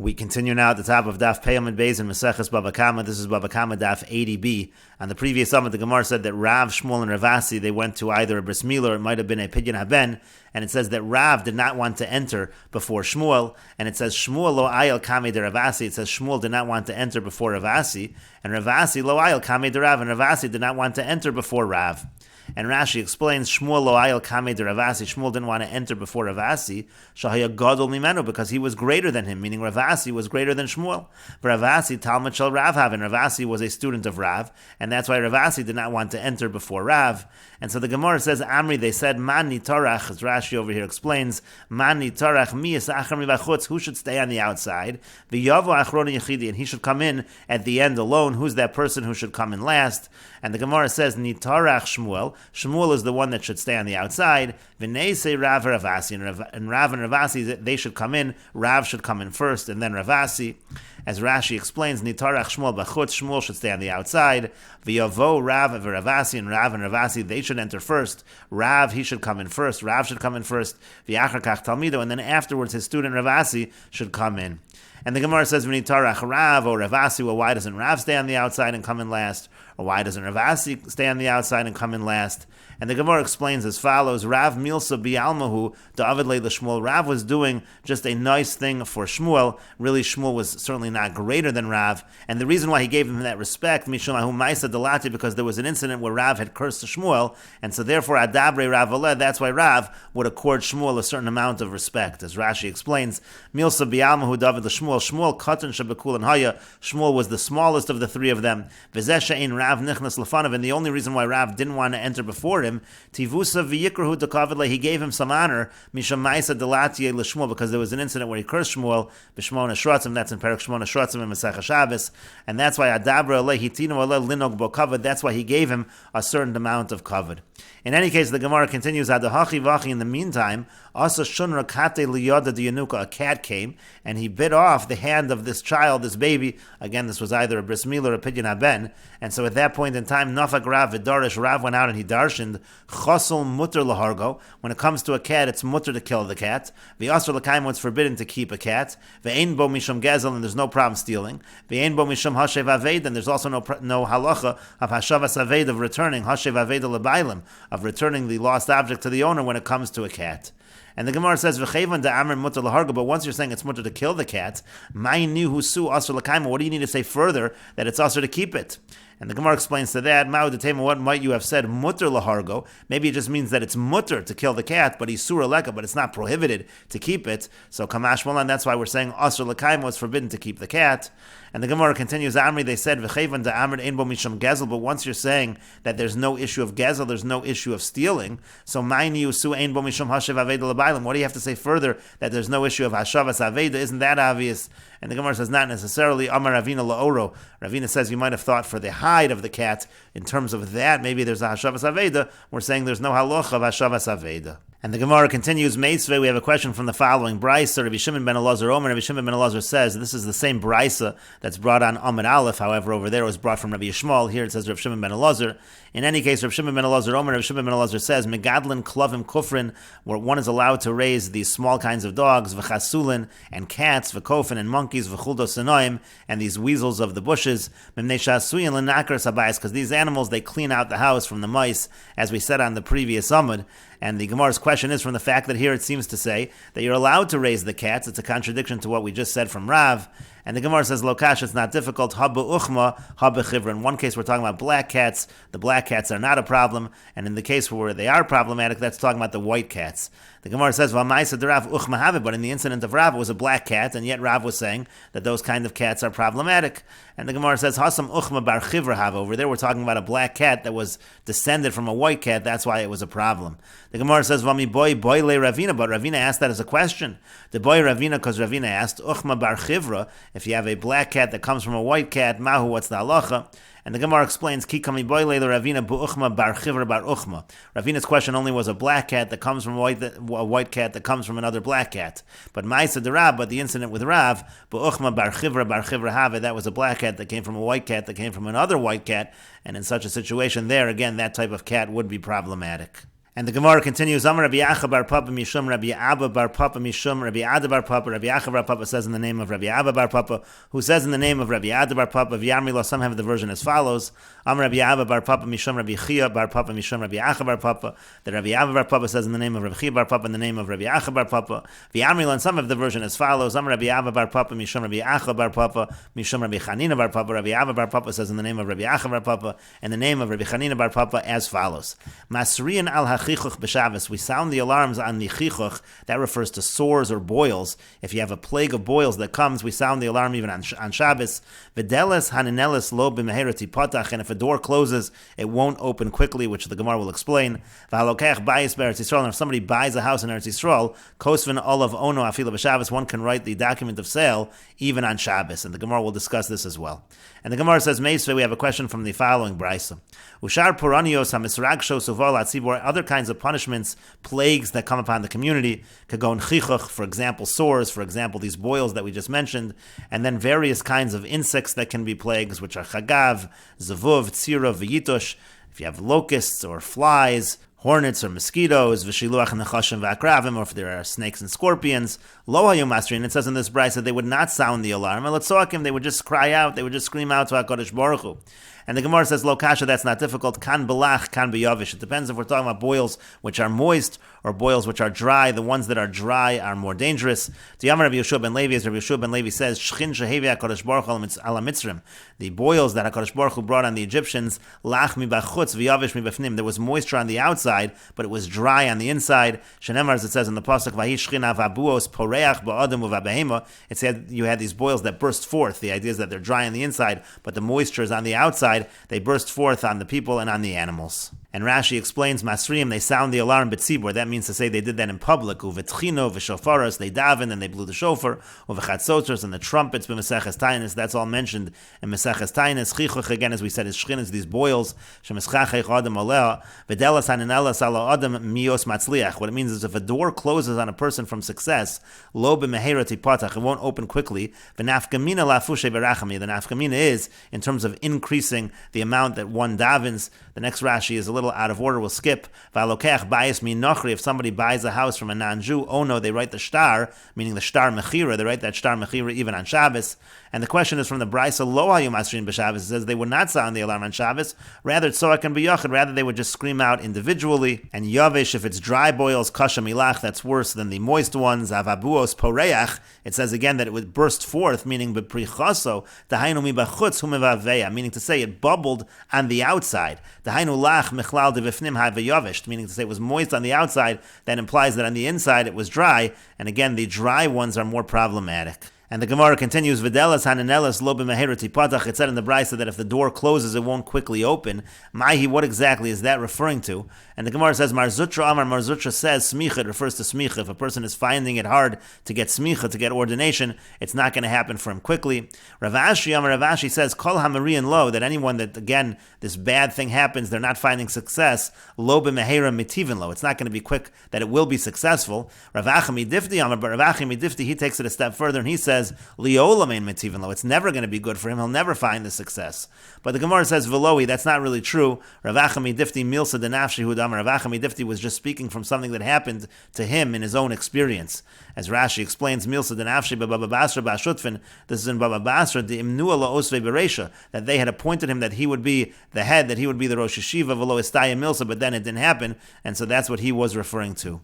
We continue now at the top of Daf 80b Daf in Meseches Kamma. This is Kamma Daf 80b. On the previous summit, the Gemara said that Rav, Shmuel, and Ravasi, they went to either a bris milah or it might have been a pidyon haben, and it says that Rav did not want to enter before Shmuel, and it says Shmuel lo ayel kame de Ravasi. It says Shmuel did not want to enter before Ravasi, and Ravasi lo ayel kame de Rav, and Ravasi did not want to enter before Rav. And Rashi explains, Shmuel lo ayel kame de Ravasi. Shmuel didn't want to enter before Ravasi, shahaya gadol mimenu, because he was greater than him, meaning Ravasi was greater than Shmuel. But Ravasi Talmud shel Rav have, and Ravasi was a student of Rav, and that's why Ravasi did not want to enter before Rav. And so the Gemara says, Amri, they said, Man nitarach, as Rashi over here explains, Man nitarach mi yisachar mi bachutz, who should stay on the outside? V'yavo achron yechidi, and he should come in at the end alone. Who's that person who should come in last? And the Gemara says, Nitarach Shmuel. Shmuel is the one that should stay on the outside. V'neisei Rav Ravasi, and Rav and Ravasi, they should come in. Rav should come in first, and then Ravasi. As Rashi explains, Nitarach Shmuel b'chutz, Shmuel should stay on the outside. V'yavo Rav Ravasi, and Ravasi, they should enter first. Rav, he should come in first. Rav should come in first. V'achar kach talmido, and then afterwards his student Ravasi should come in. And the Gemara says, V'nitarach Rav or Ravasi, well, why doesn't Rav stay on the outside and come in last? Or why doesn't Ravasi stay on the outside and come in last? And the Gemara explains as follows, Rav milsa bi'almahu da'avid leila Shmuel. Rav was doing just a nice thing for Shmuel. Really, Shmuel was certainly not greater than Rav. And the reason why he gave him that respect, Mishumahu Maisa Delati, because there was an incident where Rav had cursed Shmuel, and so therefore, Adabre Rav Oleh, that's why Rav would accord Shmuel a certain amount of respect. As Rashi explains, Milsa bi'almahu da'avid Shmuel. Shmuel katan shabekul and haya. Shmuel was the smallest of the three of them. V'zeh ein Rav nichnas lefanav, and the only reason why Rav didn't want to enter before him, Tivusa v'yikrahu dekavidle, he gave him some honor, misham ma'isa delatiye l'Shmuel, because there was an incident where he cursed Shmuel, b'shmona shrotzim, that's in Perek Shmona Shrotzim in Mesechet Shabbos, and that's why adabra aleh hitinu aleh linog bo kavod, that's why he gave him a certain amount of kavod. In any case, the Gemara continues, adahachi vachi, in the meantime, asa shunra kate liyoda diyanuka, a cat came, and he bit off the hand of this child, this baby. Again, this was either a bris milah or a pidyon haben, and so at that point in time, nafak Rav v'darish, Rav went out and he darshened, chosel mutter lahargo, when it comes to a cat, it's mutter to kill the cat, v'asr l'kaim, it's forbidden to keep a cat, v'ein bo mishum gezel, and there's no problem stealing, v'ein bo mishum hashev aved, and there's also no halacha of hashavas aved, of returning, hashev aved l'bailim, of returning the lost object to the owner when it comes to a cat. And the Gemara says, "V'chayvan da'amr mutter laharga." But once you're saying it's mutter to kill the cat, "Mai nihu su asur l'kaima." What do you need to say further that it's asur to keep it? And the Gemara explains to that, what might you have said, mutter lahargo? Maybe it just means that it's mutter to kill the cat, but he's surah leka, but it's not prohibited to keep it. So kamash malan, that's why we're saying asur l'kaima was forbidden to keep the cat. And the Gemara continues, Amri, they said, v'chayvan da'amr ein bo misham gezel, but once you're saying that there's no issue of gezel, there's no issue of stealing, so ma'ini usu ein bo misham hashav aveda l'bailim. What do you have to say further that there's no issue of hashavas aveda? Isn't that obvious? And the Gemara says, not necessarily. Amar Ravina la'oro. Ravina says you might have thought for the hide of the cat, in terms of that, maybe there's a hashavas aveda. We're saying there's no halacha of hashavas aveda. And the Gemara continues, Meitzveh, we have a question from the following Brisa. Rabbi Shimon ben Elazar Omer, Rabbi Shimon ben Elazar says, this is the same Brisa that's brought on Amud Aleph, however, over there it was brought from Rabbi Yishmael, here it says Rabbi Shimon ben Elazar. In any case, Rabbi Shimon ben Elazar Omer, Rabbi Shimon ben Elazar says, Megadlin klavim kufrin, where one is allowed to raise these small kinds of dogs, v'chasulin, and cats, v'kofin, and monkeys, v'chuldo senoim, and these weasels of the bushes, mimnei shasuyin l'nakar sabayis, because these animals, they clean out the house from the mice, as we said on the previous Amud. And the Gemara's question is from the fact that here it seems to say that you're allowed to raise the cats. It's a contradiction to what we just said from Rav. And the Gemara says, Lokash, it's not difficult. Ha be'uchma, ha be'chivra. In one case, we're talking about black cats. The black cats are not a problem. And in the case where they are problematic, that's talking about the white cats. The Gemara says, V'maisa de Rav uchma have, but in the incident of Rav, it was a black cat, and yet Rav was saying that those kind of cats are problematic. And the Gemara says, Hasam uchma bar chivra have. Over there, we're talking about a black cat that was descended from a white cat. That's why it was a problem. The Gemara says, Vami boy le Ravina, but Ravina asked that as a question. The boy Ravina, because Ravina asked, uchma bar chivra, if you have a black cat that comes from a white cat, mahu, what's the halacha? And the Gemara explains, Ki kami boy le Ravina bu'uchma bar chivra bar uchma. Ravina's question only was a black cat that comes from a white cat that comes from another black cat. But Ma'isa de Rav, but the incident with Rav, bu'uchma bar chivra have, that was a black cat that came from a white cat that came from another white cat, and in such a situation there, again, that type of cat would be problematic. And the Gemara continues, Amar Rabbi Acha bar Papa Mishum Rabbi Abba bar Papa Mishum Rabbi Ada bar Papa. Rabbi Acha bar Papa says in the name of Rabbi Abba bar Papa, who says in the name of Rabbi Ada bar Papa. V'yamri, some have the version as follows: Amar Rabbi Abba bar Papa Mishum Rabbi Chia bar Papa Mishum Rabbi Acha bar Papa. The Rabbi Abba bar Papa says in the name of Rabbi Chia bar Papa, in the name of Rabbi Acha bar Papa. V'yamri, some have the version as follows: Amar Rabbi Abba bar Papa Mishum Rabbi Acha bar Papa Mishum Rabbi Chanina bar Papa. Rabbi Abba bar Papa says in the name of Rabbi Acha bar Papa, and the name of Rabbi Chanina bar Papa as follows: Masriyan al hachichuch b'Shabbos. We sound the alarms on the chichuch. That refers to sores or boils. If you have a plague of boils that comes, we sound the alarm even on Shabbos. V'deles hanineles lo b'meherati patach. And if a door closes, it won't open quickly, which the Gemara will explain. V'halokech bayis be'Eretz Yisrael. And if somebody buys a house in Eretz Yisrael, kosvin olav ono afila b'Shabbos, one can write the document of sale even on Shabbos. And the Gemara will discuss this as well. And the Gemara says, Meisvei, we have a question from the following brisa. Ushar puranios hamisragsho suval atzibor. Other kinds of punishments, plagues that come upon the community, kagon chichuch, for example, sores, for example, these boils that we just mentioned, and then various kinds of insects that can be plagues, which are chagav, zavuv, tzira, v'yitosh. If you have locusts or flies, hornets or mosquitoes, v'shiluach nechashim v'akravim, or if there are snakes and scorpions, lo hayu masrin. It says in this brisa that they would not sound the alarm. And letzoakim, they would just cry out, they would just scream out to HaKadosh Baruch Hu. And the Gemara says, lo kasha, that's not difficult. Kan belach, kan beyavish. It depends if we're talking about boils which are moist or boils which are dry. The ones that are dry are more dangerous. Tiyamar Rabbi Yeshua ben Levi, as Rabbi Yeshua ben Levi says, Shchin shehevi HaKadosh Baruch Hu ala mitzrim. The boils that HaKadosh Baruch Hu brought on the Egyptians, lach mi bachutz v'yavish mi befnim. There was moisture on the outside, but it was dry on the inside. Shenemar, as it says in the pasuk, vahi shchina vabuos poreach ba'adam uva'behema. It said you had these boils that burst forth. The idea is that they're dry on the inside, but the moisture is on the outside. They burst forth on the people and on the animals. And Rashi explains, Masriim, they sound the alarm b'tzibur. That means to say they did that in public. Uvetchino v'shofaros, they daven and they blew the shofar. Uvechatzotzos, and the trumpets b'Meseches Tainis. That's all mentioned in Meseches Tainis. Chichuch, again, as we said, is shchinas, these boils. Shemeschachech adam aleh. V'delas haninelas ala adam mios matzliach. What it means is if a door closes on a person from success, lo b'meherati patach, it won't open quickly. V'nafkamina lafushe berachami. The nafkamina is, in terms of increasing the amount that one davens. The next Rashi is a little out of order, we'll skip. V'alokech bayis min nochri. If somebody buys a house from a non-Jew, oh no, they write the shtar, meaning the shtar mechira. They write that shtar mechira even on Shabbos. And the question is from the Brisa, lo hayu masrin b'Shabbos. It says they would not sound the alarm on Shabbos. Rather, tzoak and b'yachid. Rather, they would just scream out individually. And yavish, if it's dry boils, kasha milach, that's worse than the moist ones. Avabuos poreach. It says again that it would burst forth, meaning b'prichaso, dahainu mi b'chutz hu mevaveya, meaning to say it bubbled on the outside. Dahainu lach mechlal devifnim ha'vayavisht, meaning to say it was moist on the outside. That implies that on the inside it was dry. And again, the dry ones are more problematic. And the Gemara continues, V'delas haninelas lo b'meherati patach. It said in the Brisa that if the door closes, it won't quickly open. Mahi, what exactly is that referring to? And the Gemara says, Mar Zutra Amar, Mar Zutra says, smicha, it refers to smicha. If a person is finding it hard to get smicha, to get ordination, it's not going to happen for him quickly. Rav Ashi Amar, Rav Ashi says, Kol hamarian lo, that anyone that, again, this bad thing happens, they're not finding success, lo b'mehera mitivin lo. It's not going to be quick that it will be successful. Rav Achami Difti Amar, but Rav Achami Difti, he takes it a step further and he says, Liolamein mitivin lo. It's never going to be good for him. He'll never find the success. But the Gemara says, Veloi, that's not really true. Rav Achami Difti milsa denafshi hudam. Rav Achami Difti was just speaking from something that happened to him in his own experience. As Rashi explains, milsa denafshi Babba Basra ba'ashutfin. This is in Babba Basra, the imnua laosve beresha, that they had appointed him that he would be the head, that he would be the Rosh Yeshiva, velo istaya milsa, but then it didn't happen, and so that's what he was referring to.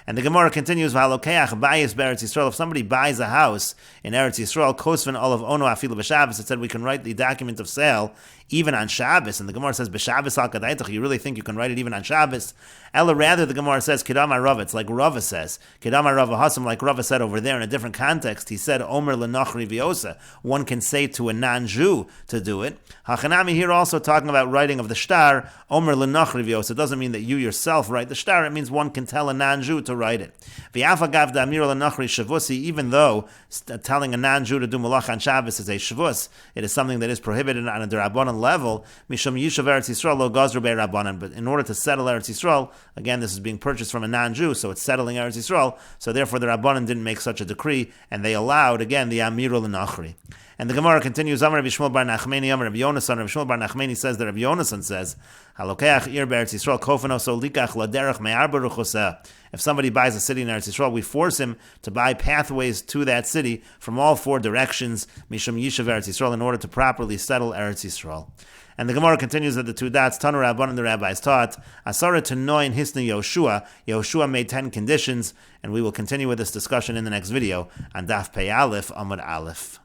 And the Gemara continues, V'halokeach bayis be'Eretz Yisrael. If somebody buys a house in Eretz Yisrael, kosvin olav ono afilu b'Shabbos, it said we can write the document of sale even on Shabbos. And the Gemara says, b'Shabbos al kadaitach, you really think you can write it even on Shabbos? Ella, rather, the Gemara says, Kedama Rava, it's like Rava says. Kedama Rava Hasam, like Rava said over there in a different context. He said, Omer lenachri v'yosa. One can say to a non-Jew to do it. Hachanami here also talking about writing of the shtar, Omer lenachri v'yosa. It doesn't mean that you yourself write the shtar. It means one can tell a non-Jew to write it. V'yafagav da'amir lenachri shavusi, even though telling a non-Jew to do malach on Shabbos is a shavus, it is something that is prohibited on a derabanan level. Mishum yishav Eretz Yisrael lo gazru be'rabanan. But in order to settle Eretz Yisrael, again, this is being purchased from a non-Jew, so it's settling Eretz Yisrael. So therefore, the Rabbanan didn't make such a decree, and they allowed, again, the Amirul Nachri. And the Gemara continues, Amar Rabbi Shmuel bar Nachmani, Amar Rabbi Yonasan. Rabbi Shmuel bar Nachmani says that Rabbi Yonasan says, Halokeach ir be'Eretz Yisrael kofano so likach laderech me'arba ruchoseh. If somebody buys a city in Eretz Yisrael, we force him to buy pathways to that city from all four directions, mishum yishav Eretz Yisrael, in order to properly settle Eretz Yisrael. And the Gemara continues that the two dots, Tanu Rabban and the rabbis taught, Asara to Noin Hisna Yoshua. Yoshua made 10 conditions, and we will continue with this discussion in the next video on Daf Pei Aleph Amud Aleph.